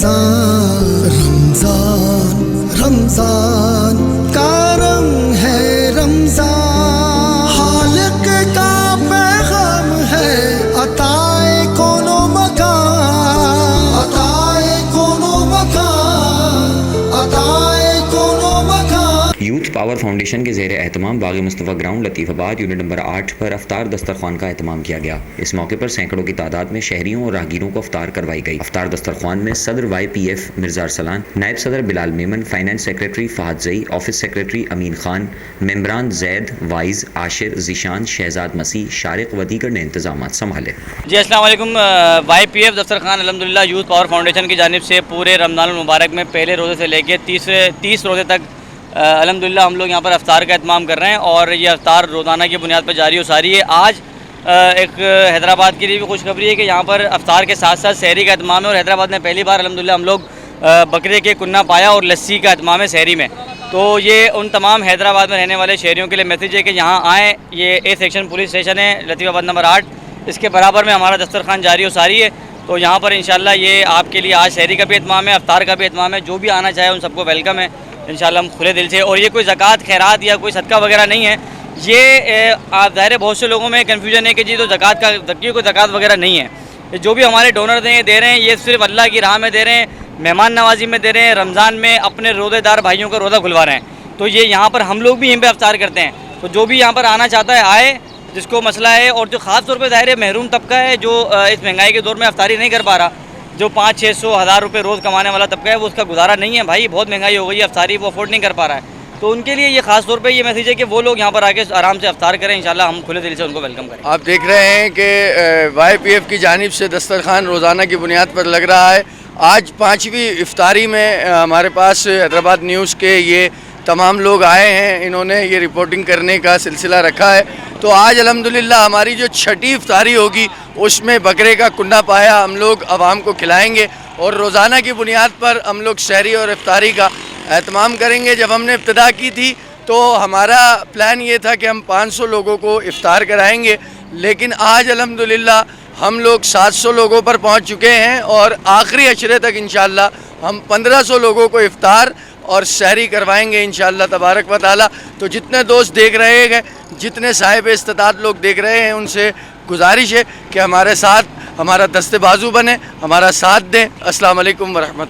रमजान रमजान रमजान का रंग है रमजान, खालिक का पैगाम है अताए कोनो मकान, अताए कोनो मकान, अताए कोनो मकान। यूथ पावर फाउंडेशन के ज़ेर एहतमाम बाग़ Mustafa ground Latifabad unit number 8 पर अफ्तार दस्तरखान का एहतमाम किया गया। इस मौके पर सैकड़ों की तादाद में शहरियों और राहगीरों को अफ्तार करवाई गई। अफ्तार दस्तरखान में सदर YPF मिर्ज़ा अरसलान, नायब सदर Bilal Memon, finance secretary Fahad Zai, office secretary Amin Khan, मेम्बरान जैद, वाइज, आशिर, ज़ीशान, शहजाद मसीह, शारिक व दीगर ने इंतजाम संभाले। जी अस्सलाम वालेकुम। YPF दस्तरखान अल्हम्दुलिल्लाह यूथ पावर फाउंडेशन की जानिब से पूरे रमज़ान मुबारक में पहले रोज़े से लेकर 30 रोज़े तक अल्हम्दुलिल्लाह हम लोग यहाँ पर अफ्तार का एहतमाम कर रहे हैं और ये अफ्तार रोज़ाना की बुनियाद पर जारी हो सारी है। आज एक हैदराबाद के लिए भी खुशखबरी है कि यहाँ पर अफ्तार के साथ साथ सहरी का एहतमाम है और हैदराबाद में पहली बार अल्हम्दुलिल्लाह हम लोग बकरे के कुन्ना पाया और लस्सी का एहतमाम है सहरी में। तो ये उन तमाम हैदराबाद में रहने वाले शहरियों के लिए मैसेज है कि यहाँ आएँ। ये A सेक्शन पुलिस स्टेशन है लतीफ़ाबाद नंबर 8, इसके बराबर में हमारा दस्तरखान जारी हो सारी है। तो यहाँ पर इंशाल्लाह ये आपके लिए आज सहरी का भी एहतमाम है, अफ्तार का भी एहतमाम है। जो भी आना चाहे उन सबको वेलकम है इंशाल्लाह हम खुले दिल से। और ये कोई ज़कात खैरात या कोई सदका वगैरह नहीं है। ये आप ज़ाहिर बहुत से लोगों में कन्फ्यूजन है कि जी तो ज़कात का कोई ज़कात वगैरह नहीं है। जो भी हमारे डोनर हैं दे रहे हैं, ये सिर्फ अल्लाह की राह में दे रहे हैं, मेहमान नवाजी में दे रहे हैं, रमज़ान में अपने रोज़ेदार भाइयों का रोज़ा खुलवा रहे हैं। तो ये यहाँ पर हम लोग भी यहीं पे अफ्तार करते हैं। तो जो भी यहाँ पर आना चाहता है आए, जिसको मसला है। और जो ख़ास तौर पर ज़ाहिर है महरूम तबका है जो इस महंगाई के दौर में अफ्तारी नहीं कर पा रहा, जो 500-600 रुपये रोज़ कमाने वाला तबका है वो उसका गुजारा नहीं है भाई, बहुत महंगाई हो गई है, अफ्तारी वो अफोर्ड नहीं कर पा रहा है। तो उनके लिए ये खास तौर पे ये मैसेज है कि वो लोग यहाँ पर आके आराम से अफ्तार करें। इंशाल्लाह हम खुले दिल से उनको वेलकम करें। आप देख रहे हैं कि YPF की जानिब से दस्तरखान रोज़ाना की बुनियाद पर लग रहा है। आज 5वीं इफ्तारी में हमारे पास हैदराबाद न्यूज़ के ये तमाम लोग आए हैं, इन्होंने ये रिपोर्टिंग करने का सिलसिला रखा है। तो आज अल्हम्दुलिल्लाह हमारी जो छठी इफ्तारी होगी उसमें बकरे का कुन्ना पाया हम लोग आवाम को खिलाएंगे और रोज़ाना की बुनियाद पर हम लोग सहरी और इफ्तारी का एहतमाम करेंगे। जब हमने इब्तिदा की थी तो हमारा प्लान ये था कि हम 500 लोगों को इफ्तार कराएंगे, लेकिन आज अल्हम्दुलिल्लाह हम लोग 700 लोगों पर पहुंच चुके हैं और आखिरी अशरे तक इंशाअल्लाह हम 1500 लोगों को इफ्तार और सहरी करवाएंगे इंशाअल्लाह तबारक व तआला। तो जितने दोस्त देख रहे हैं, जितने साहिब इस्तिताअत लोग देख रहे हैं, उनसे गुजारिश है कि हमारे साथ हमारा दस्ते बाजू बने, हमारा साथ दें। अस्सलाम वालेकुम व रहमतुल्लाह।